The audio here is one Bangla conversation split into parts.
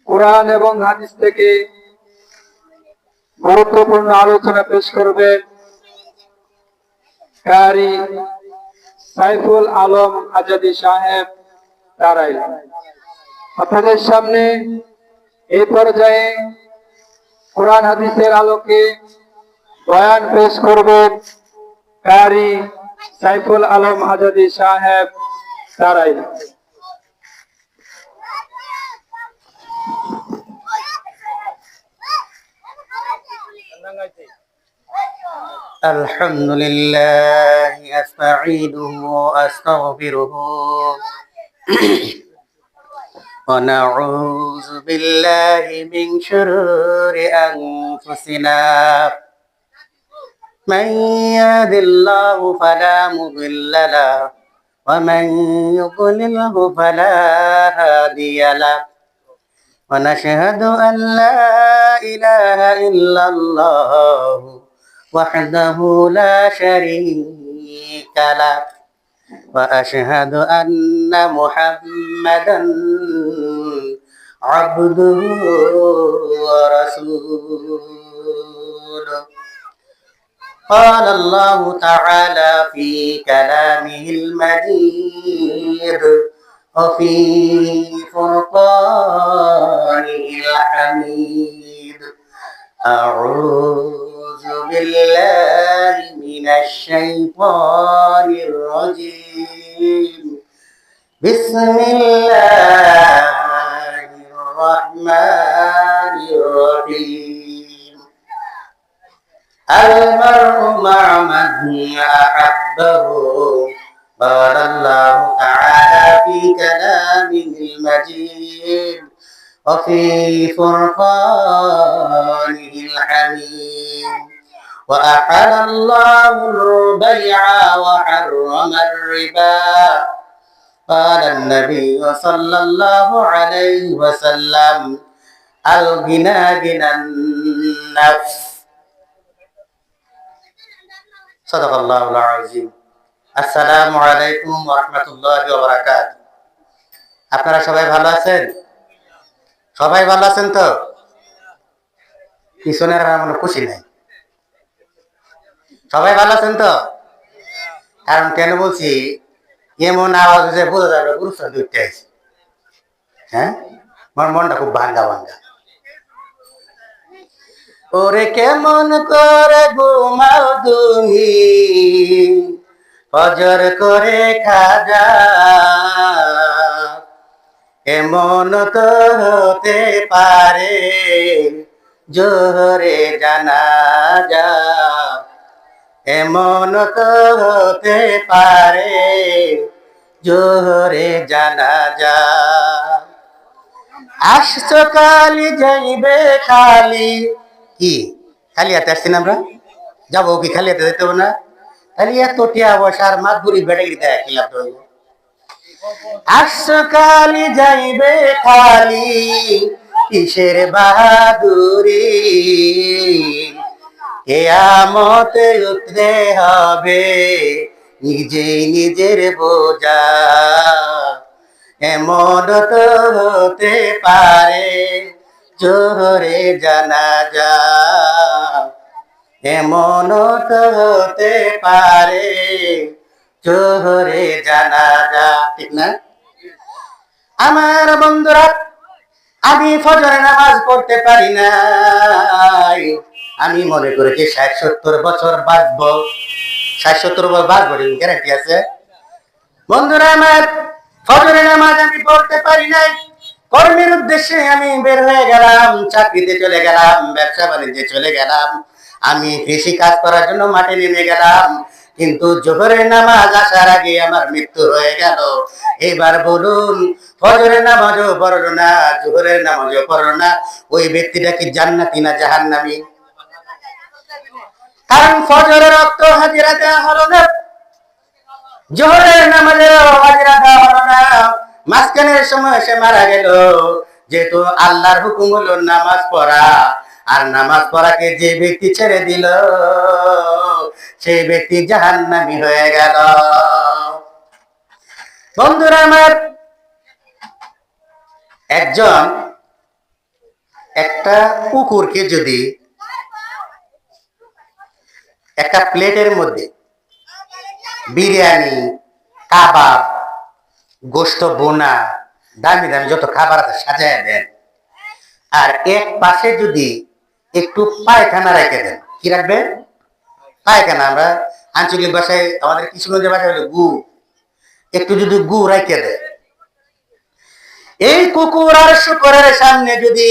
কোরআন এবং হাদিস থেকে গুরুত্বপূর্ণ আলোচনা পেশ করবেন কারি সাইফুল আলম আজাদী সাহেব তারাইল। আপনাদের সামনে এই পর্যায়ে কোরআন হাদিসের আলোকে বয়ান পেশ করবেন কারি সাইফুল আলম আজাদী সাহেব তারাইল। الحمد لله أستعينه وأستغفره ونعوذ بالله من شرور أنفسنا من يهد الله فلا مضل له ومن يضلله فلا هادي له ونشهد أن لا إله إلا الله وحده لا شريك له وأشهد أن محمدا عبده ورسوله قال الله تعالى في كلامه المجيد وفي فرقانه الحميد أعوذ بالله من الشيطان الرجيم بسم الله الرحمن الرحيم المرء مع من أحبه قال الله تعالى في كلامه المجيد وفي فرقانه الحميد وأحل الله البيع وحرم الربا قال النبي صلى الله عليه وسلم الغنى غنى النفس صدق الله العظيم আসসালামু আলাইকুম ওয়া রাহমাতুল্লাহি ওয়া বারাকাতুহু। আপনারা সবাই ভালো আছেন? সবাই ভালো আছেন তো? পিছনের আমার খুশি নাই। সবাই ভালো আছেন তো? কারণ কেন বলছি, এমন আওয়াজ যে বোঝা যাবে গুরুস্থান উঠতে আছে। হ্যাঁ, আমার মনটা খুব ভাঙ্গা ভাঙ্গা। ওরে কেমন করে ঘুমাও তুমি ফজর করে খাজা, এমন তো হতে পারে জোহরে জানাজা, এমন তো হতে পারে জোহরে জানাজা। আসছো কালি যাইবে খালি, কি খালি হাতে আসছি না আমরা? যাবো কি খালি হাতে যেতে হবে না? তাহলে এত টিয়া বসার মাত বুড়ি বেড়ে গিয়ে খিলাফ হইব। আসছো কালি যাইবে খালি কিসের বাহাদুরি, কিয়ামতে উঠতে হবে নিজেই নিজের বোঝা, এমন তো হতে পারে জোহরে জানাজা, এমন তো হতে পারে জোহরে জানাজা। ঠিক না? আমার বন্ধুরা, আমি ফজরের নামাজ পড়তে পারি না, আমি মনে করেছি ৬০-৭০ বছর বাঁচবো। ৬০-৭০ বছর বাঁচবো, গ্যারান্টি আছে? বন্ধুরা আমার, ফজরের নামাজ আমি পড়তে পারি নাই। কর্মের উদ্দেশ্যে আমি বের হয়ে গেলাম, চাকরিতে চলে গেলাম, ব্যবসা বাণিজ্যে চলে গেলাম, আমি কৃষি কাজ করার জন্য মাঠে নেমে গেলাম, কিন্তু জোহরের নামাজ আসার আগে আমার মৃত্যু হয়ে গেল। এবার বলুন, ফজরের নামাজও পড়লো না, জোহরের নামাজও পড়লো না, ওই ব্যক্তিটা কি জান্নাতি না জাহান্নামী? কারণ ফজরের রক্ত হাজিরা দেওয়া হলো না, জোহরের নামাজেরও হাজিরা দেওয়া হলো না, মাঝখানের সময় সে মারা গেল। যেহেতু আল্লাহর হুকুম হলো নামাজ পড়া, আর নামাজ পড়াকে যে ব্যক্তি ছেড়ে দিল সেই ব্যক্তি জাহান্নামী হয়ে গেল। বন্ধুরা আমার, একজন একটা কুকুরকে যদি একটা প্লেটের মধ্যে বিরিয়ানি, কাবাব, গোশত বোনা, দামি দামি যত খাবার আছে সাজায় দেন, আর এক পাশে যদি একটু পায়খানা রেখে দেন, কি রাখবেন? পায়খানা। আমরা আঞ্চলিক ভাষায়, আমাদের কিশোরগঞ্জের ভাষায় হলো গু, একটু যদি গু রেখে দেয়, এই কুকুর আর শুকরের সামনে যদি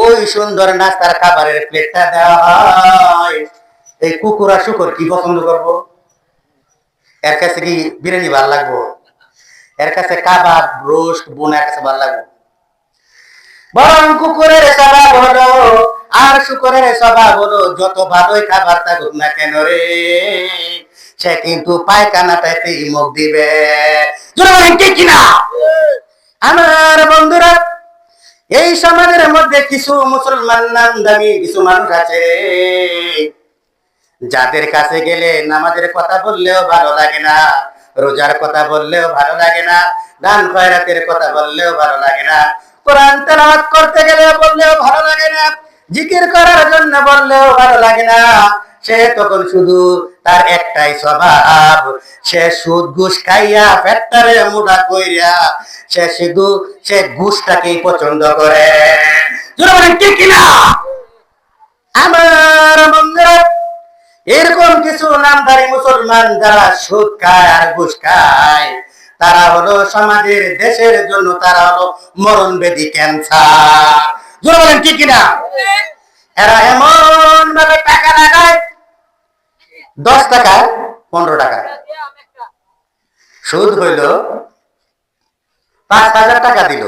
ওই সুন্দর নাস্তার খাবারের প্লেটটা দেওয়া হয়, এই কুকুর আর শুকর কি পছন্দ করবো? এর কাছে কি বিরিয়ানি ভালো লাগবো? এর কাছে কাবাব, রোস্ট, বোনা এর কাছে ভালো লাগবে? বরং কুকুরের স্বভাব হলো আর শুকরের স্বভাব হলো, যত ভালোই খাবার থাকুক না কেন রে, সে কিন্তু পায়খানাটাতেই মুখ দিবে। ঠিক কিনা? আমার বন্ধুরা, এই সমাজের মধ্যে কিছু মুসলমান নামদামি কিছু মানুষ আছে, যাদের কাছে গেলে নামাজের কথা বললেও ভালো লাগে না, রোজার কথা বললেও ভালো লাগে না, দান খয়রাতের কথা বললেও ভালো লাগে না, কোরআন তেলাওয়াত করতে গেলে বললেও ভালো লাগে না, জিকির করার জন্য বললেও ভালো লাগে না। সে তখন শুধু তার একটাই স্বভাব, সে সুদ ঘুষ খাইয়া ফ্যাক্টরে মুড়া কইরা সে ঘুষটাকেই পছন্দ করে। ঠিক কিনা? আমার বন্ধুরা, এরকম কিছু নামধারী মুসলমান যারা সুদ খায় আর ঘুষ খায়, তারা হলো সমাজের, দেশের জন্য তারা হলো মরণ ব্যাধি, ক্যান্সার। জোরে বলেন ঠিক কিনা? এরা এমন ভাবে টাকা লাগায়, 10 টাকা 15 টাকা সুদ হইল, 5,000 টাকা দিল,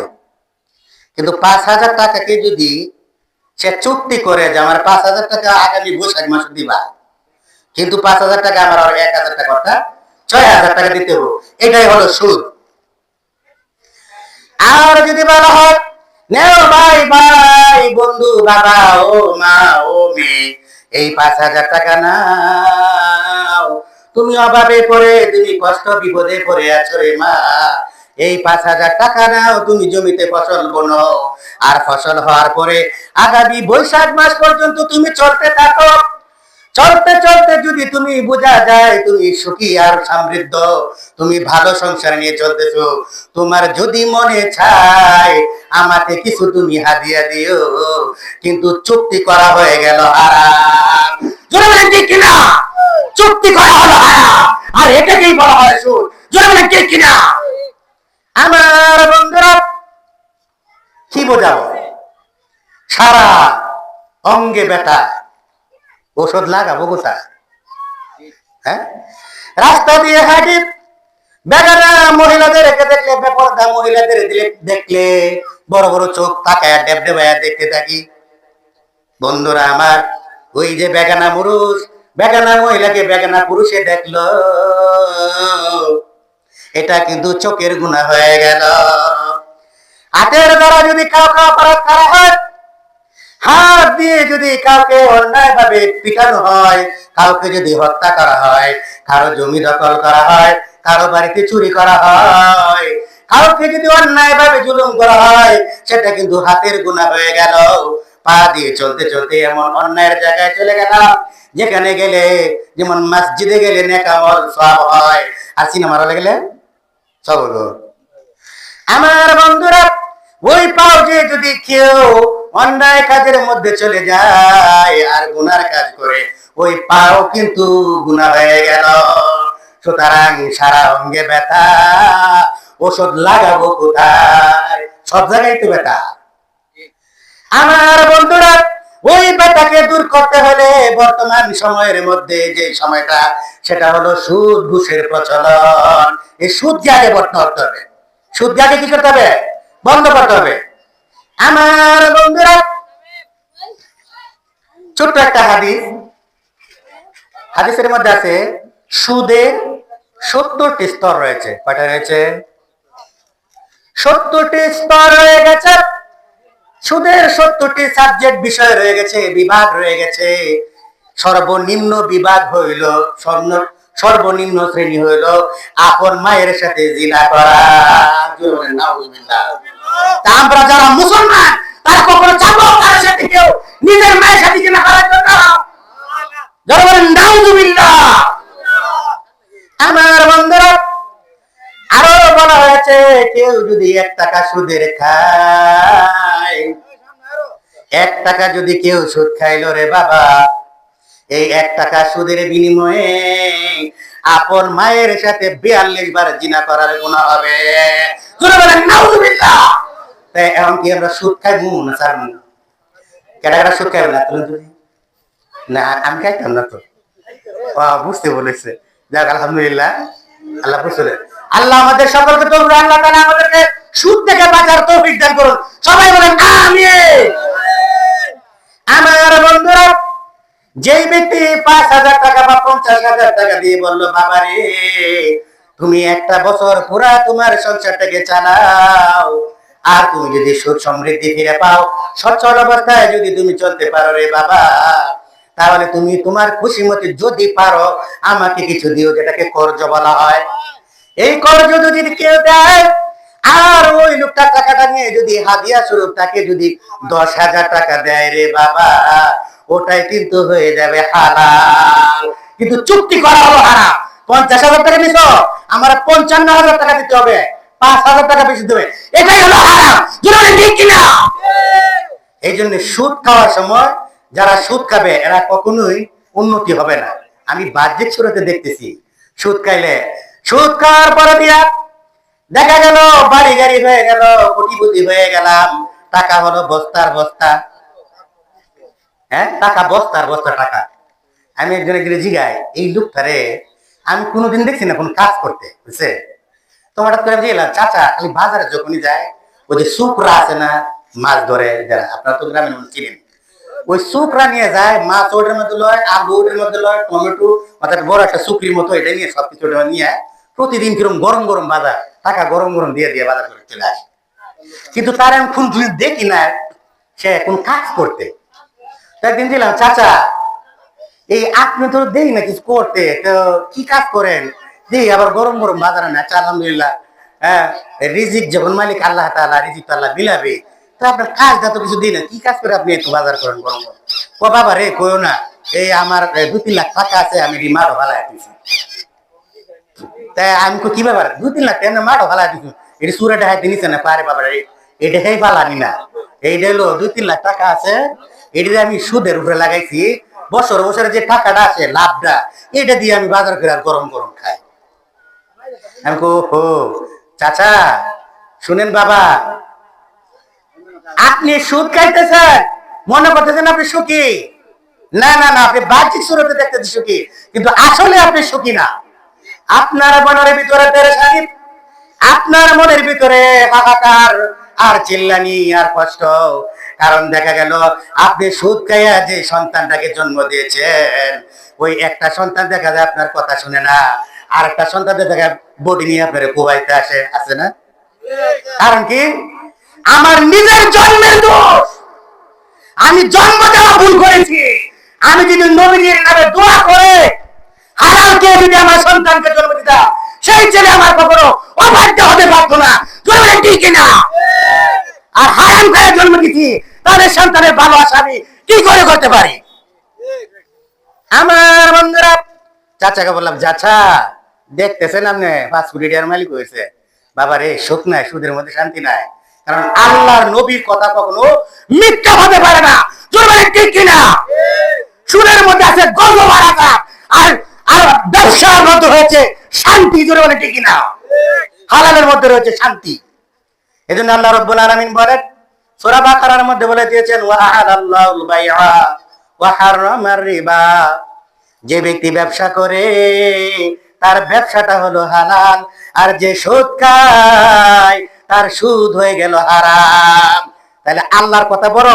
কিন্তু 5,000 টাকাকে যদি সে চুক্তি করে যে আমার 5,000 টাকা আগামী বৈশাখ মাসে দিবা, কিন্তু 5,000 টাকা আমার আর 1,000 টাকা অর্থাৎ 6,000 টাকা দিতে হবে, এটাই হলো সুদ। আর যদি বলা হয়, নেও ভাই ভাই, বন্ধু, বাবা, ও মা, ও মেয়ে, এই 5,000 টাকা নাও, তুমি অভাবে পড়ে, তুমি কষ্ট বিপদে পড়ে আছো রে মা, এই 5,000 টাকা নাও, তুমি জমিতে ফসল বোনো, আর ফসল হওয়ার পরে আগামী বৈশাখ মাস পর্যন্ত তুমি চলতে থাকো। চলতে চলতে যদি তুমি বোঝা যায় তুমি সুখী আর সমৃদ্ধ, তুমি ভালো সংসার নিয়ে চলতেছো, তোমার যদি মনে চায় আমাকে কিছু তুমি হাদিয়া দিও, কিন্তু চুক্তি করা হয়ে গেল হারাম। জোরে বলেন ঠিক কিনা? চুক্তি করা হলো হারাম, আর এটাকেই বলা হয় সুদ। জোরে বলেন ঠিক কিনা? আমার বন্ধুরা, কি বোঝাবো? সারা অঙ্গে ব্যথা, ওষুধ লাগাবো কোথায়? হ্যাঁ, রাস্তা দিয়ে হাঁটি, বেগানা মহিলাদেরকে দেখলে, বেপরদা মহিলাদের দেখলে বড় বড় চোখ তাকায় ডেবডেবায়া দেখতে থাকি। বন্ধুরা আমার, ওই যে বেগানা পুরুষ, বেগানা মহিলাকে বেগানা পুরুষে দেখলো, এটা কিন্তু চোখের গুনাহ হয়ে গেল। হাতের দ্বারা যদি কাউকে অপরাধ করা হয়, হাত দিয়ে যদি কাউকে অন্যায় ভাবে পিটানো হয়, কাউকে যদি হত্যা করা হয়, কারো জমি দখল করা হয়, কারো বাড়িতে চুরি করা হয়, কাউকে যদি অন্যায় ভাবে জুলুম করা হয়, সেটা কিন্তু হাতের গুনাহ হয়ে গেল। পা দিয়ে চলতে চলতে এমন অন্যায়ের জায়গায় চলে গেলাম, যেখানে গেলে যেমন মসজিদে গেলে নেকামল সওয়াব হয়, আর সিনেমা হলে গেলে সব হলো। আমার বন্ধুরা, ওই পাও যে যদি কেউ অন্যায় কাজের মধ্যে চলে যায় আর গুনার কাজ করে, ওই পাও কিন্তু গুনাহ হয়ে গেল। সুতরাং সারা অঙ্গে ব্যথা, ওষুধ লাগাবো কোথায়? সব জায়গায় তো ব্যথা। আমার বন্ধুরা, ওই ব্যথাকে দূর করতে হলে বর্তমান সময়ের মধ্যে যে সময়টা, সেটা হলো সুদ ঘুষের প্রচলন। এই সুদকে আগে বন্ধ করতে হবে। সুদকে আগে কি করতে হবে? বন্ধ করতে হবে। আমার বন্ধুরা, ছোট্ট একটা হাদিস, হাদিসের মধ্যে আছে সুদের 70টি স্তর রয়েছে। কয়টা রয়েছে? 70টি স্তর রয়ে গেছে। সুদের 70টি সাবজেক্ট, বিষয় রয়ে গেছে, বিভাগ রয়ে গেছে। সর্বনিম্ন বিভাগ হইল, সর্বনিম্ন শ্রেণী হইল আপন মায়ের সাথে জিনা করা। আমরা যারা মুসলমান, তারা কখনো চাবো তার নিজের মায়ের সাথে কিনা হারার জন্য। যারা বলেন নাউযুবিল্লাহ। আমার বন্ধুরা, আরো বলা হয়েছে কেউ যদি 1 টাকা সুদের খায়, 1 টাকা যদি কেউ সুদ খাইলো রে বাবা, এই 1 টাকা সুদের বিনিময়ে আপন মায়ের সাথে 42 বার জিনা করার গুনাহ হবে। জোরে বলেন নাউযুবিল্লাহ। তাই এখন কি আমরা সুদ খাইবো না ছাড়বো? কেডা কেডা সুদ খাইবে না? না আমি খাইতাম না তো। বুঝতে বলেছে, যাক আলহামদুলিল্লাহ, আল্লাহ বুঝলে। আল্লাহ আমাদের সকলকে তৌফিক, আল্লাহ তাআলা আমাদেরকে সুদ থেকে বাঁচার তৌফিক দান করুন। সবাই বলেন আমিন। আমার বন্ধুরা, যেই ব্যক্তি 5,000 টাকা বা 50,000 টাকা দিয়ে বললো বাবা রে তুমি একটা বছর পুরা তোমার সংসারটাকে চালাও, আর তুমি যদি সুখ সমৃদ্ধি ফিরে পাও, সচ্ছল অবস্থায় যদি তুমি চলতে পারো রে বাবা, তাহলে তুমি তোমার খুশি মতো যদি পারো আমাকে কিছু দিও, যেটাকে কর্জ বলা হয়। এই কর্জ যদি কেউ দেয়, আর ওই লোকটা টাকাটা নিয়ে যদি হাদিয়া স্বরূপ তাকে যদি 10,000 টাকা দেয় রে বাবা, ওটাই কিন্তু হয়ে যাবে হালাল। কিন্তু চুক্তি করা হলো হারাম। 50,000 টাকা নিছো, আমার 55,000 টাকা দিতে হবে, 5,000 টাকা বেশি দেবে, এটাই হলো হারাম। জোরে ঠিক কিনা? এই জন্য সুদ খাওয়ার সময় যারা সুদ খাবে এরা কখনোই উন্নতি হবে না। আমি বাহ্যিক সুরতে দেখতেছি, সুদ খাইলে, সুদ খাওয়ার পরে দিয়া দেখা গেল বাড়ি গাড়ি হয়ে গেল, কোটিপতি হয়ে গেলাম, টাকা হলো বস্তার বস্তা। হ্যাঁ, টাকা বস্তার বস্তা টাকা। আমি একজনে গেলে জিগাই, এই লোকটারে আমি কোনোদিন দেখছি না কোন কাজ করতে, বুঝছে? তো হঠাৎ করে গেলাম, চাচা খালি বাজারে যখনই যায় ওই যে সুকরা আছে না, মাছ ধরে যারা, আপনারা তো গ্রামের মানুষ চিনেন, ওই সুকরা নিয়ে যায়, মাছ ওটার মধ্যে লয়, আলু ওটার মধ্যে লয়, টমেটো অর্থাৎ বড় একটা সুকরির মতো এটা নিয়ে সবকিছু নিয়ে প্রতিদিন কিরকম গরম গরম বাজার, টাকা গরম গরম দিয়ে দিয়ে বাজার করে চলে আসে। কিন্তু তার আমি কোন দেখি না সে কোন কাজ করতে। একদিন দিলাম, চাচা এই আপনি তো দেই না কিছু করতে, তো কি কাজ করেন? দেই আবার গরম গরম বাজারে না। আলহামদুলিল্লাহ, হ্যাঁ, রিজিক যখন মালিক আল্লাহ তাআলা, রিজিক তো আল্লাহ বিলাবে, তো আপনার কাজটা তো কিছু দিই না, কি কাজ করে আপনি একটু বাজার করেন গরম গরম? ও বাবা রে কইও না, এই আমার 2-3 লাখ টাকা আছে, আমি মাঠও ভালাই দিছি। তাই আমি কি ব্যাপার 2-3 লাখ টাকা মাঠও ভালাই দিছি, এটা সুরে দেখাইতে নিছে না পারে বাবা রে, এই দেখাই পালানি না, এইটা হলো 2-3 লাখ টাকা আছে, এটা আমি সুদের উপরে লাগাইছি, বছর বছরে যে টাকাটা আছে লাভটা, এটা দিয়ে আমি বাজার করে আর গরম গরম খাই। আমি কো হো চাচা শুনেন বাবা, আপনি সুদ খাইতেছেন, মনে করতেছেন আপনি সুখী, না না না, আপনি বাহ্যিক সুরতে দেখতেছেন সুখী, কিন্তু আসলে আপনি সুখী না। আপনার মনের ভিতরে পেরেশানি, আপনার মনের ভিতরে হাহাকার আর চিল্লানি আর কষ্ট, কারণ দেখা গেল আপনি সুদ খাইয়া যে সন্তানটাকে জন্ম দিয়েছেন, ওই একটা সন্তান দেখা যায় আপনার কথা শুনে না, আর একটা সন্তান দেখা যায় বডি নিয়ে আপনার কুবাইতে আসে, আছে না? কারণ কি? আমার নিজের জন্মের দোষ, আমি জন্ম দেওয়া ভুল করেছি। আমি যদি নবীর নামে দোয়া করে হালালকে যদি আমার সন্তানকে জন্ম দিতাম, সেই ছেলে আমার কখনো অবাধ্য হতে পারতো না। জন্ম ঠিক কিনা? আর হারাম করে জন্ম দিচ্ছি, তাদের সন্তানের ভালো আশা আমি কি করে করতে পারি? আমার বন্ধুরা, চাচাকে বললাম, চাচা দেখতেছেন আপনি 5 কোটি টাকার মালিক হয়েছে, বাবা রে সুখ নাই, সুদের মধ্যে শান্তি নাই, কারণ আল্লাহর নবীর কথা কখনো মিথ্যা হতে পারে না। জোরে ঠিক কিনা? সুদের মধ্যে আছে গজব আর আযাব, আর আর ব্যবসার মধ্যে হয়েছে শান্তি। জোরে বলে ঠিক কিনা? হালালের মধ্যে রয়েছে শান্তি। এজন্য আল্লাহ রাব্বুল আলামিন বলেন, সূরা বাকারার মধ্যে বলে দিয়েছেন, ওয়া আহাল্লাহুল বাইআ ওয়া হারামার রিবা, যে ব্যক্তি ব্যবসা করে তার ব্যবসাটা হলো হালাল, আর যে সুদ খায় তার সুদ হয়ে গেল হারাম। তাহলে আল্লাহর কথা বড়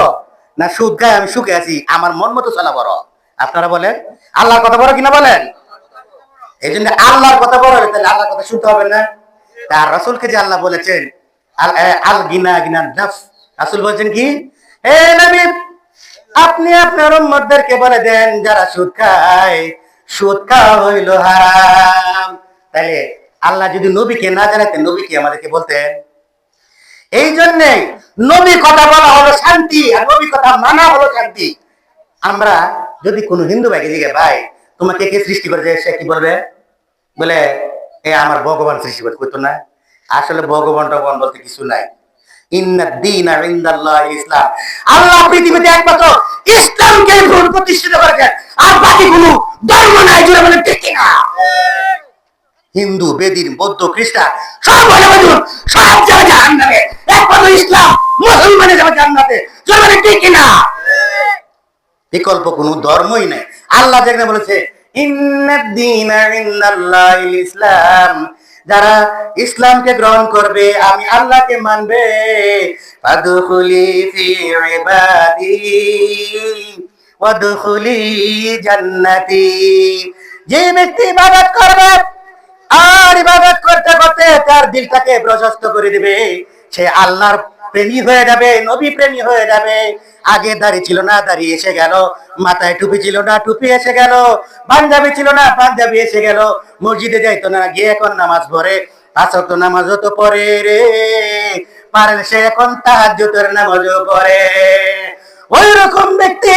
না সুদ খায় আমি সুখে আছি, আমার মন মতো চলা বড়? আপনারা বলেন আল্লাহর কথা বড় কিনা বলেন? এই জন্য আল্লাহর কথা বড় হলে তাহলে আল্লাহর কথা শুনতে হবে না? তার রাসূলকে যে আল্লাহ বলেছেন আল গিনা গিনা নাফস, রাসূল বলেছেন কি, হে নবী আপনি আপনার উম্মতদেরকে বলে দেন যারা সুদ খায়, সুদ খাওয়া হইল হারাম। তাহলে আল্লাহ যদি নবীকে না জানাতেন, নবীকে আমাদেরকে বলতেন? এই জন্যে নবী কথা বলা হলো শান্তি, আর নবী কথা মানা হলো শান্তি। আমরা যদি কোনো হিন্দু ভাইকে জিজ্ঞে ভাই তোমাকে কে সৃষ্টি করেছে, সে কি বলবে? বলে এ আমার ভগবান সৃষ্টি করে, কইতো না। আসলে ভগবান টগবান বলতে কিছু নাই। ইসলাম, আল্লাহ পৃথিবীতে একমাত্র ইসলামকে প্রতিষ্ঠিত করেছেন, আর বাকি কোনো ধর্ম নাই। জুড়ে বলে ঠিক কিনা? হিন্দু, বেদিন, বৌদ্ধ, খ্রিস্টান সব সব যাবে জাহান্নামে, একমাত্র ইসলাম মুসলমানের যাবে জান্নাতে। জুড়ে বলে ঠিক কিনা? বিকল্প কোনো ধর্মই নাই। আল্লাহ যেখানে বলেছে ইসলাম, যারা ইসলামকে গ্রহণ করবে, আমি আল্লাহকে মানবে, ফাদখুলি ফি ইবাদি ওয়াদখুলি জান্নাতি। যে ব্যক্তি ইবাদত করবে আর ইবাদত করতে করতে তার দিলটাকে প্রশস্ত করে দিবে, সে আল্লাহর প্রেমী হয়ে যাবে, নবী প্রেমী হয়ে যাবে। আগে দাড়ি ছিল না, দাড়ি এসে গেল। মাথায় টুপি ছিল না, টুপি এসে গেল। পাঞ্জাবি ছিল না, পাঞ্জাবি এসে গেল। মসজিদে যাইতো না, গিয়ে এখন নামাজ পড়ে। 5 ওয়াক্ত নামাজও তো পড়ে রে, পারেন সে এখন তাহাজ্জুদের নামাজও পড়ে। ওই রকম ব্যক্তি,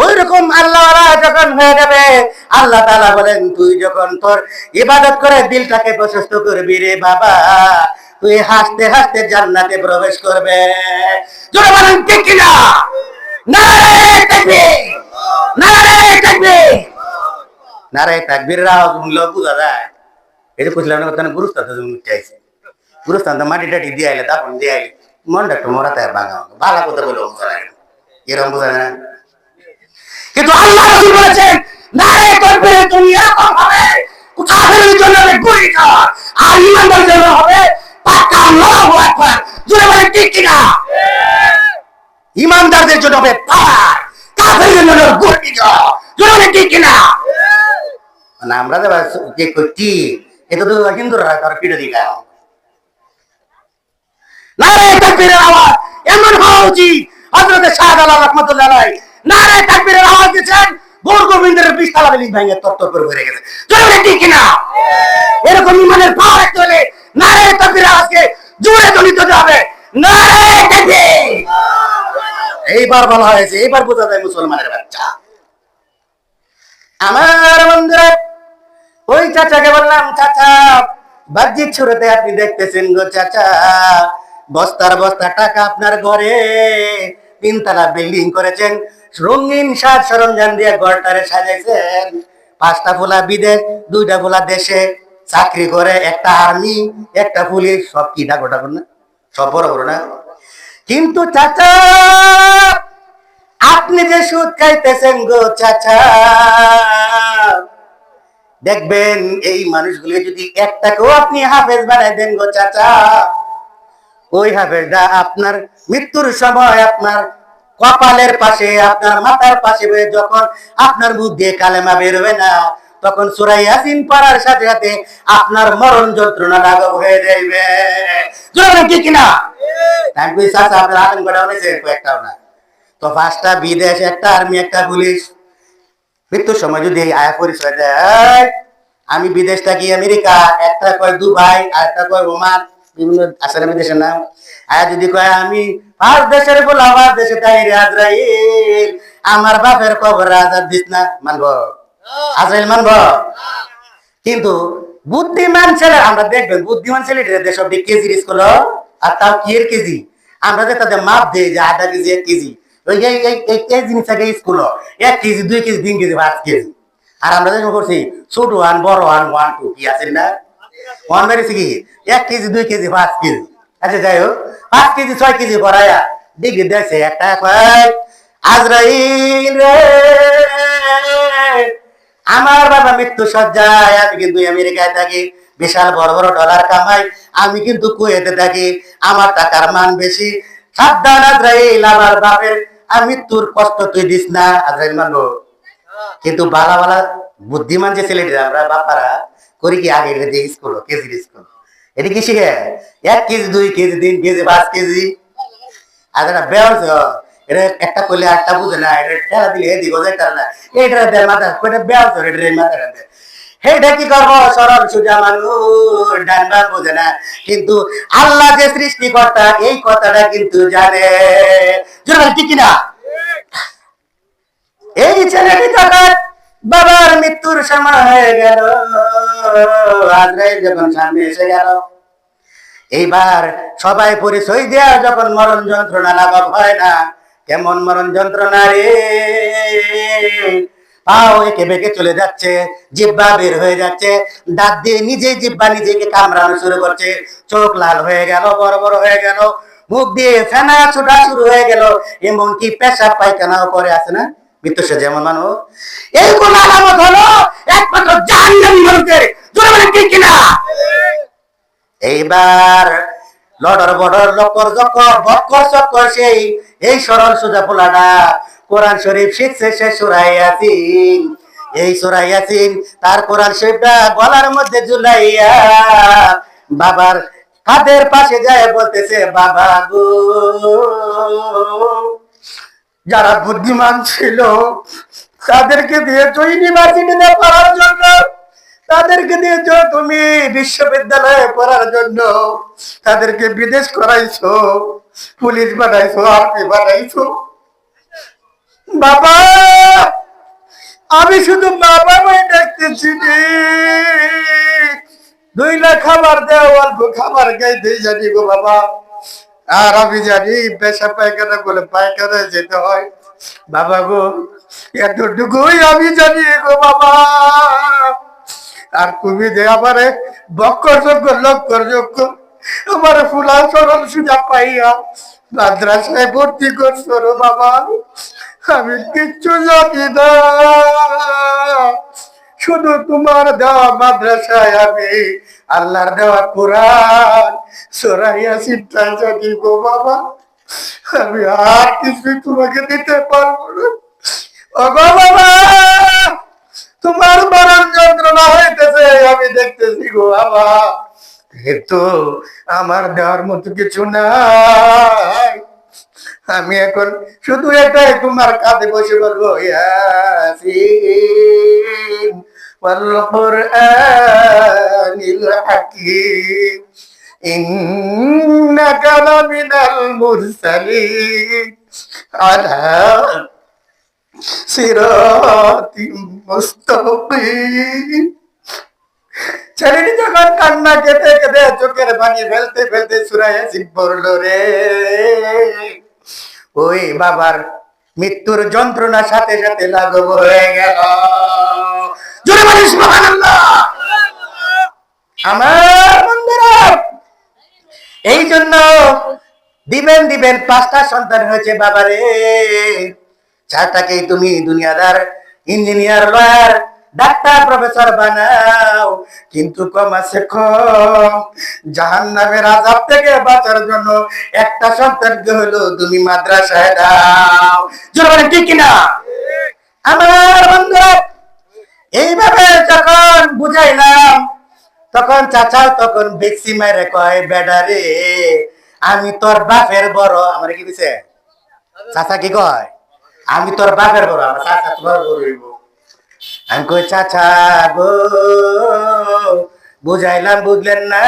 ওই রকম আল্লাহওয়ালা যখন হয়ে যাবে, আল্লাহ তাআলা বলেন তুই যখন তোর ইবাদত করে দিলটাকে প্রশস্ত করবি রে বাবা, তুই হাসতে হাসতে জান্নাতে প্রবেশ করবে। জোরে বলেন ঠিক কিনা? নারে তাকবীর, নারে তাকবীর, নারে তাকবীরের আওয়াজ শুনলেও বোঝা যায়। এই যে কইছিলাম না, গুরুস্থান চাইছে, গুরুস্থান তো মাটি টাটি দিয়ে আইলে, দাপন দিয়ে আইলে মনটা একটু মরাতে ভাঙা ভালো কথা বলে এরকম বোঝা না। কিন্তু আল্লাহ রাসূল বলেছেন নারে তাকবীরের তুমি এরকম হবে, কাফেরের জন্য হবে গুলিকার, আর ঈমানদারের জন্য হবে পাক্কা আল্লাহু আকবার। জোরে বলেন ঠিক কিনা? ঈমানদারদের জন্য হবে পাওয়ার, কাফেরদের জন্য গুলিকার। জোরে বলেন ঠিক কিনা? না আমরা যে কে কইছি এটা তো হিন্দুরা তার পিড়ে দিকা। নারে তাকবীরের আওয়াজ এমন হওয়া উচিত, হযরত শাহজালাল রাহমাতুল্লাহ আলাইহি নারে তাকবীরের আওয়াজ দিয়েছেন, গোর গোবিন্দের বিশালা বিলিং ভেঙে তরতর করে ভরে গেছে। জোরে ঠিক কিনা? এরকম ইমানের পাওয়ার রাখতে হলে নারে তাকবীরের আওয়াজকে জোরে ধ্বনিত দিতে হবে। নারে তাকবীর! এইবার বলা হয়েছে, এইবার বোঝা যায় মুসলমানের বাচ্চা। আমার বন্ধুরা, ওই চাচাকে বললাম চাচা বাহ্যিক ছুড়েতে আপনি দেখতেছেন গো চাচা, বস্তার বস্তা টাকা আপনার ঘরে, 3 তলা বিল্ডিং করেছেন, রঙিন সাজ সরঞ্জাম দিয়ে ঘরটারে সাজাইছেন। 5টা পোলা বিদেশ, 2টা পোলা দেশে চাকরি করে, একটা আর্মি, একটা পুলিশ, সব কি ডাকো ডাকো না, সব বড় বড় না। কিন্তু চাচা আপনি যে সুদ খাইতেছেন গো চাচা, দেখবেন এই মানুষগুলো যদি একটাকেও আপনি হাফেজ বানাই দেন গো চাচা, ওই হাফেজটা আপনার মৃত্যুর সময় আপনার কপালের পাশে, আপনার মাথার পাশে যখন আপনার মুখ দিয়ে কালেমা বেরোবে না, তখন সূরা ইয়াসিন পড়ার সাথে সাথে আপনার মরণ যন্ত্রণা লাঘব হয়ে যাইবে। জোরে ঠিক কিনা? আমি কই চাচা আপনার আতঙ্কটা হয়েছে কয়েকটাও না তো, 5টা বিদেশ, একটা আর্মি, একটা পুলিশ, মৃত্যুর সময় যদি আয়া পরিচয় দেয় আমি বিদেশ থাকি আমেরিকা, একটা কয় দুবাই, আর একটা কয় ওমান, বিভিন্ন আসামি দেশের নাম, আয়া যদি কয় আমি 5 দেশের বলা, 5 দেশে তাই রে আজরাইল, আমার বাপের কবর আজাদ দিস না, মানব? আজরাইল মানব? কিন্তু বুদ্ধিমান ছেলে, আমরা দেখবেন বুদ্ধিমান ছেলেটা দেশ অব্দি কেজির স্কুল, আর তাও কি এর কেজি, আমরা যে তাদের মাপ দিই যে 1/2 কেজি 1 কেজি, ওই এই জিনিসটাকে school 1 KG 2 KG 3 KG 5 KG, আর আমরা যেমন করছি ছোট 1 বড় 1 1 2 কি আছে না, 1 মেরেছি কি 1 কেজি 2 কেজি 5 কেজি। আচ্ছা যাই হোক, 5 কেজি 6 কেজি করায়া ডিগ্রি দিয়েছে একটা, কয় আজরাইল রে আমার বাবা মৃত্যু সজ্জায়, আমি কিন্তু আমেরিকায় থাকি, বিশাল বড় বড় ডলার কামাই, আমি কিন্তু কুয়েতে থাকি, আমার টাকার মান বেশি, সাবধান আজরাইল আমার বাপের আর মৃত্যুর কষ্ট তুই দিস না। আজরাইল মানবো? কিন্তু বালা বালা বুদ্ধিমান যে ছেলেটা আমরা বাপারা করি কি, আগে যে স্কুল কেজির স্কুল, এটা কি শিখে 1 কেজি 2 কেজি 3 কেজি 5 কেজি, আর এটা বেয়াস, এটা একটা করলে আটটা বুঝে না, এটা ঠেলা দিলে এদিক বোঝাই তার না, এটা দেয় মাথা, এটা বেয়াস, এটা মাথাটা দেয়, হেটা কি করবো, সরল সোজা মানুষ ডান বাম বোঝে না, কিন্তু আল্লাহ যে সৃষ্টিকর্তা এই কথাটা কিন্তু জানে। ঠিক কিনা? এই ছেলেটি যখন বাবার মৃত্যুর সময় হয়ে গেল, আজরাইল যখন সামনে এসে গেল, এইবার সবাই পরিচয় দেয়া যখন মরণ যন্ত্রণা লাঘব হয় না, কেমন মরণ যন্ত্রণা রে, পাও একে বেঁকে চলে যাচ্ছে, জিব্বা বের হয়ে যাচ্ছে, দাঁত দিয়ে নিজেই জিব্বা নিজেকে কামড়ানো শুরু করছে, চোখ লাল হয়ে গেল, বড় বড় হয়ে গেল, মুখ দিয়ে ফেনা ছোটা শুরু হয়ে গেল, এমনকি পেশাব পায়খানাও করে, আছে না মৃত্যু সে যেমন মানুষ। এইগুলো আলামত হলো একমাত্র জাহান্নামী মানুষের, জোরে বলেন ঠিক কিনা? এইবার লড়র বড়র লকর জকর বক্কর চক্কর সেই এই সরল সোজা পোলাটা কোরআন শরীফ শিখছে, সে সূরা ইয়াসিন। এই সূরা ইয়াসিন তার কোরআন শরীফটা গলার মধ্যে ঝুলাইয়া বাবার কাঁধের পাশে যায় বলতেছে, বাবা গো, যারা বুদ্ধিমান ছিল তাদেরকে দিয়েছ ইউনিভার্সিটিতে পড়ার জন্য, তাদেরকে দিয়েছ তুমি বিশ্ববিদ্যালয়ে পড়ার জন্য, তাদেরকে বিদেশ করাইছো, পুলিশ বানাইছো, আর্মি বানাইছো। বাবা, আমি শুধু বাবা মাই দেখতেছি, 2 লাখ খাবার দেওয়া, অল্প খাবার খাইতে জানি গো বাবা। আর আমি জানি পেশা পায়খানা করে পায়খানায় যেতে হয় বাবা গো, এতটুকুই আমি জানি গো বাবা। আর তুমি যে আমারে বক্কর চক্কর লক্কর চক্কর আমার ফুলা সরল সুজা পাইয়া মাদ্রাসায় ভর্তি করছো রে বাবা, আমি কিচ্ছু জানি না, শুধু তোমার দেওয়া মাদ্রাসায় আমি আল্লাহর দেওয়া কোরআন সূরা ইয়াসিনটা জানি গো বাবা, আমি আর কিছুই তোমাকে দিতে পারবো না। ও গো বাবা, তোমার মরণ যন্ত্রণা হইতেছে আমি দেখতেছি গো বাবা, কিন্তু আমার দেওয়ার মতো কিছু নাই। আমি এখন শুধু এটাই তোমার কাঁধে বসে বলবো, ইয়াসিন ওয়াল কুরআনিল হাকীম ইন্নাকা লামিনাল মুরসালিন আলা সিরাতিম মুস্তাকিম। ছেলেটি যখন কান্না কেটে কেটে চোখের পানি ফেলতে ফেলতে সূরা ইয়াসিন পড়লো রে, ওই বাবার মৃত্যুর যন্ত্রণার সাথে সাথে লাঘব হয়ে গেল। জোরে বলি সুবহানাল্লাহ। আমার বন্ধুরা, এই জন্য দিবেন দিবেন 5টা সন্তান হয়েছে বাবারে, 4টাকেই তুমি দুনিয়াদার ইঞ্জিনিয়ার, লয়ার, ডাক্তার, প্রফেসর বানাও, কিন্তু কম আছে কম জাহান্নামের আযাব থেকে বাঁচার জন্য একটা সন্তানকে হলো তুমি মাদ্রাসায় দাও। জোরে বলেন ঠিক কিনা? আমার বন্ধুরা, এইভাবে যখন বুঝাইলাম তখন চাচা তখন বেক্সি মারে কয়, বেডারে আমি তোর বাপের বড়। আমার কি দিছে চাচা, কি কয় আমি তোর বাপের বড়, আমার চাচা তোমার বড় হইব। আমি কই, চাচা গো, বুঝাইলাম বুঝলেন না,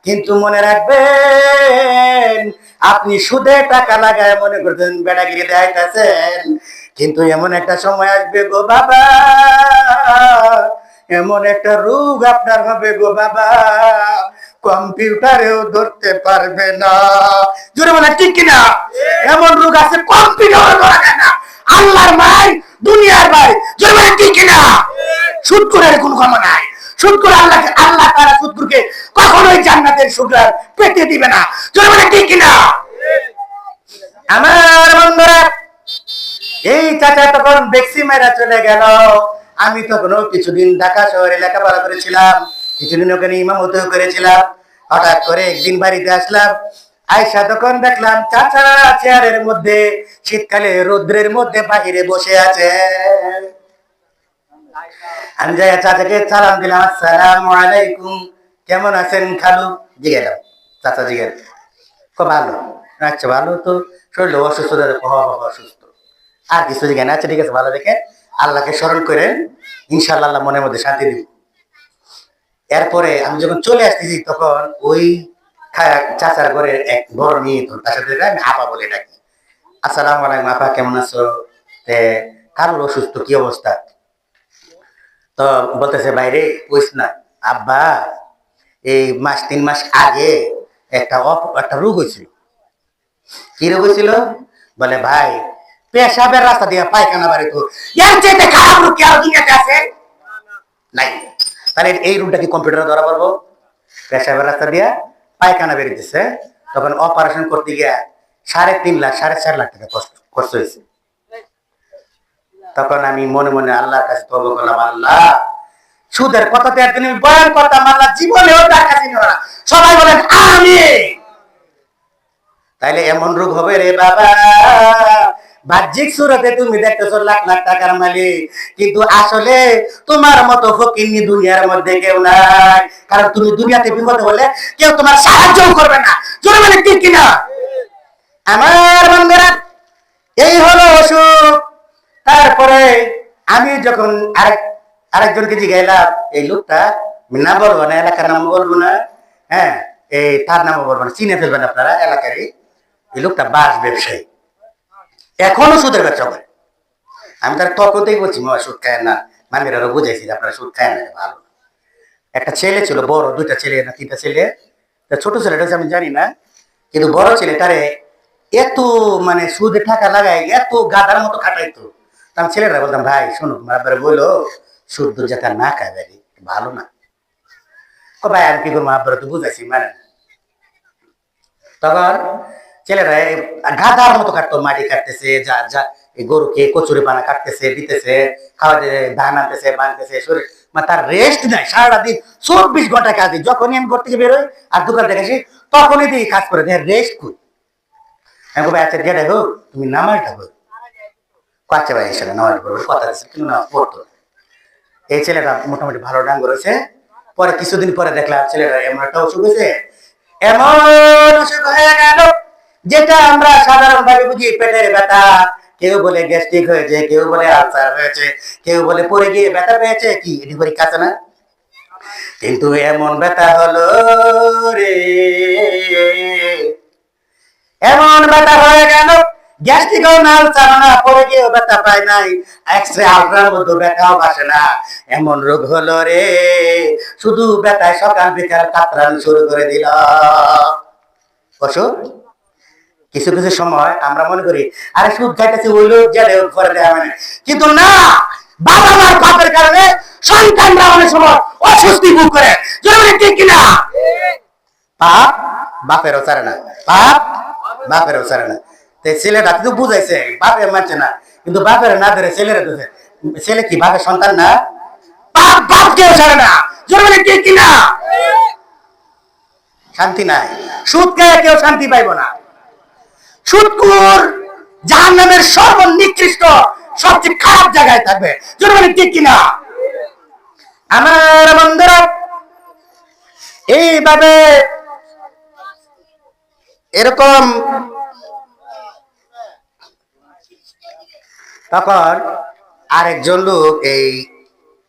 কিন্তু মনে রাখবেন আপনি সুদে টাকা লাগায় মনে করছেন বেড়াগিরি দেখাইতেছেন, কিন্তু এমন একটা সময় আসবে গো বাবা, এমন একটা রোগ আপনার হবে গো বাবা, কম্পিউটারেও ধরতে পারবে না। জোরে বলে ঠিক কিনা? এমন রোগ আছে কম্পিউটার ধরা যায় না। আল্লাহর ভাই, দুনিয়ার ভাই, জোরে বলে ঠিক কিনা? সুদখোরের কোনো ক্ষমা নাই। সুদখোর আল্লাহ তাআলা সুদখোরকে কখনোই জান্নাতের সুযোগ পেতে দিবে না। জোরে বলে ঠিক কিনা? আমার বন্ধুরা, এই চাচা তখন বেক্সি মেরা চলে গেল। আমি তখনও কিছুদিন ঢাকা শহরে লেখাপড়া করেছিলাম, কিছুদিন ওখানে ইমামতিও করেছিলাম। হঠাৎ করে একদিন বাড়িতে আসলাম, আয়সা তখন দেখলাম চাচা চেয়ারের মধ্যে শীতকালে রৌদ্রের মধ্যে বাহিরে বসে আছে। আমি যাই চাচাকে সালাম দিলাম, আসসালামু আলাইকুম, কেমন আছেন খালু? জিজ্ঞেস চাচা জিজ্ঞেস, খুব ভালো। আচ্ছা, ভালো তো, শরীর অসুস্থ, অসুস্থ, আর কিছু জিজ্ঞেস? আচ্ছা ঠিক আছে, ভালো দেখে আল্লাহকে স্মরণ করেন, ইনশাআল্লাহ আল্লাহ মনের মধ্যে শান্তি দিব। এরপরে আমি যখন চলে আসতেছি তখন ওই চাচার ঘরে এক বড় মেয়ে, তার সাথে আমি আপা বলে ডাকি, আসসালামু আলাইকুম আপা, কেমন আছো? কারোর অসুস্থ, কি অবস্থা? তো বলতেছে বাইরে কইস না আব্বা, এই 3 মাস আগে একটা রোগ হয়েছিল। কি রোগ হয়েছিল? বলে ভাই পেশাবের রাস্তা দিয়ে পায়খানা বাড়ি, তো এর চাইতে খারাপ রোগ কি আর দুনিয়াতে আছে? নাই। তাহলে এই রোগটা কি কম্পিউটারে ধরা পড়বো? পেশাবের রাস্তা দিয়ে পায়খানা বেরিয়েছে, তখন অপারেশন করতে গিয়ে 3.5 লাখ 4.5 লাখ টাকা খরচ হয়েছে। তখন আমি মনে মনে আল্লাহর কাছে তওবা করলাম, আল্লাহ সুদের কথাতে একদিন আমি বয়ান করতাম, আল্লাহ জীবনেও টাকা দিন না। সবাই বলেন আমিন। তাইলে এমন রোগ হবে রে বাবা, বাহ্যিক সুরতে তুমি দেখতেছো লাখ লাখ টাকার মালিক, কিন্তু আসলে তোমার মতো ফকিন্নি দুনিয়ার মধ্যে কেউ নাই। কারণ তুমি দুনিয়াতে বিপদে হলে কেউ তোমার সাহায্য করবে না। জোরে বলে ঠিক কিনা? আমার বন্ধুরা, এই হলো অসুখ। তারপরে আমি যখন আরেকজনকে জিজ্ঞাইলাম, এই লোকটা নাম বলবো না, এলাকার নাম বলবো না, হ্যাঁ, এই তার নামও বলবো না, চিনে ফেলবেন আপনারা এলাকারই। এই লোকটা বাস ব্যবসায়ী, এখনো সুদের ব্যবসা করে। আমি তার তখনই বলছি মা সুদ খায় না, মামিরারও বুঝাইছি যে আপনারা সুদ খায় না, ভালো। একটা ছেলে ছিল, বড় 2টা ছেলে না 3টা ছেলে। ছোট ছেলেটা আমি জানি না, কিন্তু বড় ছেলেটারে এত মানে সুদে টাকা লাগাই, এত গাদার মতো খাটাইতো। আমি ছেলেরা বলতাম, ভাই শোনো তোমার বললো সুদ যাতে না খায় ভাই, ভালো না। ও ভাই আর কি করবো, আপনারা তো বুঝাইছি মানে। তখন ছেলেরা গাদার মতো কাটতো, মাটি কাটতেছে, যা যা গরুকে কচুরি পানা কাটতেছে, দিতেছে, খাওয়া ধান আনতেছে, বানতেছে, শরীর মানে তার রেস্ট নাই। সারাদিন 24 ঘন্টা কাজ দিই। যখনই আমি ঘর থেকে বেরোই আর দোকান থেকে আসি, তখনই দিয়ে কাজ করে দেয়, রেস্ট করি। আমি বলবো আচ্ছা যেটা হোক, তুমি নামাজটা হোক। আচ্ছা ভাই এসে নামাজ পড়বো, কথা আছে কিন্তু না পড়তো। এই ছেলেটা মোটামুটি ভালো ডাঙ্গ রয়েছে। পরে কিছুদিন পরে দেখলাম ছেলেটা এমন একটা অসুখ হয়েছে, এমন অসুখ হয়ে গেল যেটা আমরা সাধারণ ভাবে বুঝি পেটের ব্যথা। কেউ বলে গ্যাস্ট্রিক হয়েছে, কেউ বলে আলসার হয়েছে, কেউ বলে পরে গিয়ে ব্যথা পেয়েছে, কি এটি পরীক্ষা আছে না? কিন্তু এমন ব্যথা হলো রে, এমন ব্যথা হয়ে গেল, গ্যাস্ট্রিকও না, আলসার না, পরে গিয়েও ব্যথা পায় নাই, এক্সরে আলট্রার মধ্যে ব্যথাও আসে না। এমন রোগ হলো রে, শুধু ব্যথায় সকাল বিকাল কাতরানি শুরু করে দিল। অসুখ কিছু কিছু সময় আমরা মনে করি আরে সুদ খাইতেছি ওই লোক যারে করে দেওয়া মানে, কিন্তু না, বাবা মার পাপের কারণে সন্তানরা অনেক সময় অস্বস্তি ভোগ করে। জরুরি ঠিক কিনা? পাপ বাপেরও ছাড়ে না, পাপ বাপেরও ছাড়ে না। ছেলেটা কিন্তু বুঝাইছে, বাপের মানছে না, কিন্তু বাপের না ধরে ছেলেরা ধরে। ছেলে কি বাপের সন্তান না? পাপ বাপ কেউ ছাড়ে না। জরুরি ঠিক কিনা? শান্তি নাই, সুদ খেয়ে কেউ শান্তি পাইব না। সুদখোর জাহান্নামের সর্বনিকৃষ্ট সবচেয়ে খারাপ জায়গায় থাকবে। জরুরি ঠিক কিনা? আমার বন্ধুরা, এইভাবে এরকম তখন আরেকজন লোক,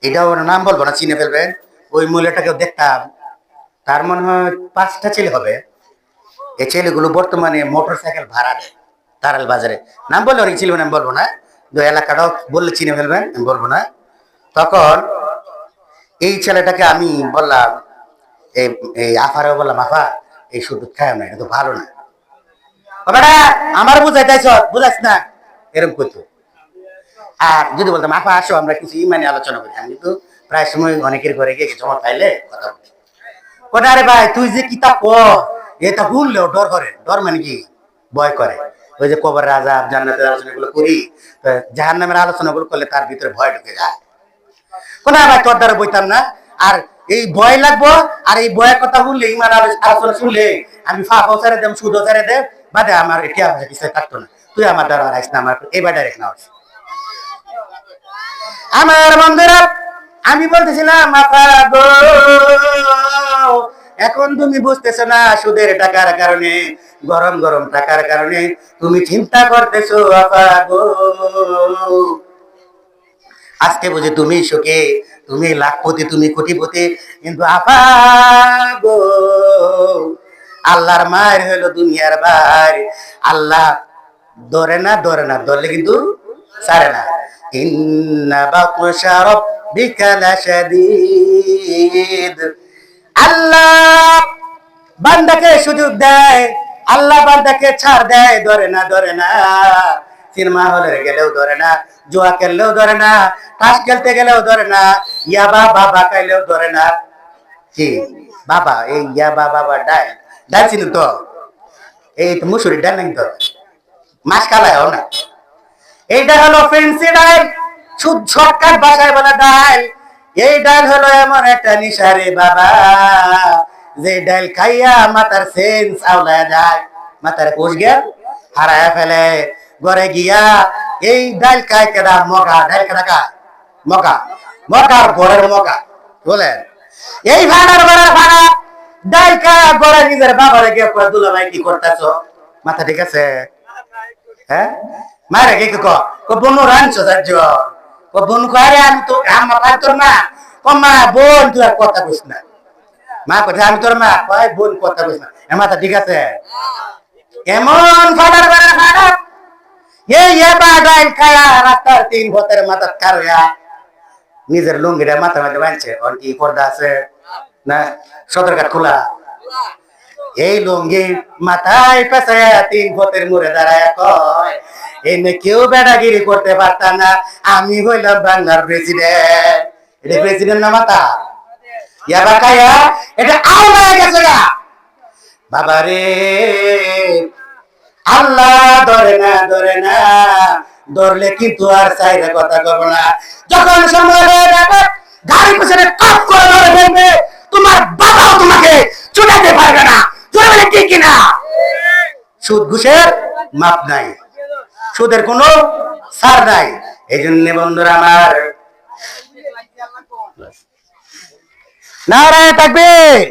এটাও নাম বলবো না, চিনে ফেলবেন, ওই মহিলাটাকেও দেখতাম। তার মনে হয় 5টা ছেলে হবে। এই ছেলেগুলো বর্তমানে মোটর সাইকেল ভাড়া দেয় তারাল বাজারে। নাম বললে অনেক ছিল, নাম বলবো না, এলাকাটাও বললে চিনে ফেলবেন, আমি বলবো না। তখন এই ছেলেটাকে আমি বললাম, এই আফারও বললাম, আফা এই সুদ খায় না, এটা তো ভালো না। আমার বুঝাইতেছ, বুঝাইছ না, এরকম করতো। আর যদি বলতাম আফা আসো আমরা কিছু ইমানি আলোচনা করি, আমি কিন্তু প্রায় সময় অনেকের ঘরে গিয়ে জমা পাইলে কথা বলি। ওটা আরে ভাই তুই যে কিতাব পড়, এটা ভুললেও ডর করে। ডর মানে কি? ভয় করে। ওই যে কবর আযাব, জান্নাতের আলোচনাগুলো করি, জাহান্নামের আলোচনাগুলো করলে তার ভিতরে ভয় ঢুকে যায়। কোন ভাই তোর দ্বারা বইতাম না। আর এই ভয় লাগবো, আর এই ভয়ের কথা বললে, ইমান আলোচনা শুনলে আমি ফাঁপাও ছেড়ে দেব, সুদও ছেড়ে দেব, বাদে আমার এটা কিছু থাকতো না। তুই আমার দ্বারা আইস না, আমার এবার ডাইরেক্ট না। আমার বন্ধুরা, আমি বলতেছিলাম আপা গো, এখন তুমি বুঝতেছো না সুদের টাকার কারণে, গরম গরম টাকার কারণে তুমি চিন্তা করতেছো আপা গো। আজকে বুঝি তুমি সুখে, তুমি লাখপতি, তুমি কোটিপতি, কিন্তু আপা গো আল্লাহর মায়ের হলো দুনিয়ার ভাই। আল্লাহ ধরে না, ধরলে কিন্তু ছাড়ে না। ইন্না বাতশা রাব্বিকা লাশাদীদ। আল্লাহ বান্দাকে সুযোগ দেয়, আল্লাহ বান্দাকে ছাড় দেয়, ধরে না। সিনেমা হলে গেলেও ধরে না, জুয়া খেললেও ধরে না, তাস খেলতে গেলেও ধরে না, ইয়াবা বাবা খাইলেও ধরে না। কি বাবা, এই ইয়াবা বাবা ডাল ডাল ছিল তো, এই তো মুসুরি ডাল নাই তো, মাছ কালায় না। এইটা হলো ফেন্সি ডাল, সুদ শর্টকাট ভাষায় বলা ডাল। এই ডাল হলো এমন একটা নিশারে বাবা, যে ডাল খাইয়া মাথার সেন্স আউলায় যায়, মাথার কোষ গে হারায় ফেলে। ঘরে গিয়া এই ডাল খায় কেডা? মগা ডাল কেডা খায়? মগা, মগার ঘরের মগা বলেন। এই ভাড়ার ভাড়া ডাল খায় ঘরে নিজের বাবারে গিয়ে কয়, দুলা ভাই কি করতেছ? মাথা ঠিক আছে? হ্যাঁ, মারে কে বনু রানছো যাচ্ছ, বোন কয়ে আমি তো আমার তোর মা, মা বোন তুই আর কথা কইস না। মা কোথায়? আমি তোর মা। কয় বোন কথা কইস না। মাথা ঠিক আছে? এমন ফাটার ফাটা এই এবা ডাইল খায়া রাস্তার 3 ভতের মাথা কারয়া নিজের লুঙ্গিটা মাথা মাঝে বাঁধছে। ওর কি পর্দা আছে না? সদর কাঠ খোলা। এই লুঙ্গি মাথায় পেঁচায় 3 ভতের মুড়ে দাঁড়ায় কয়, এনে কেউ বেড়াগিরি করতে পারতাম না, আমি হইলাম বাংলার প্রেসিডেন্ট। এটা প্রেসিডেন্ট না মাথা? ইয়াবা খায়া এটা আউলা গেছে না বাবা রে। আল্লাহ ধরে না, ধরলে কিন্তু আর চাইরে কথা কব না। যখন সময় হয়ে যাবে গাড়ি পিছনে কাপ করে ধরে ফেলবে, তোমার বাবাও তোমাকে ছুটাতে পারবে না। চলে ঠিক কিনা? সুদ ঘুষের মাপ নাই, সুদের কোনো ছাড় নাই। এই জন্য বন্ধুরা আমার, নারায়ে তাকবীর।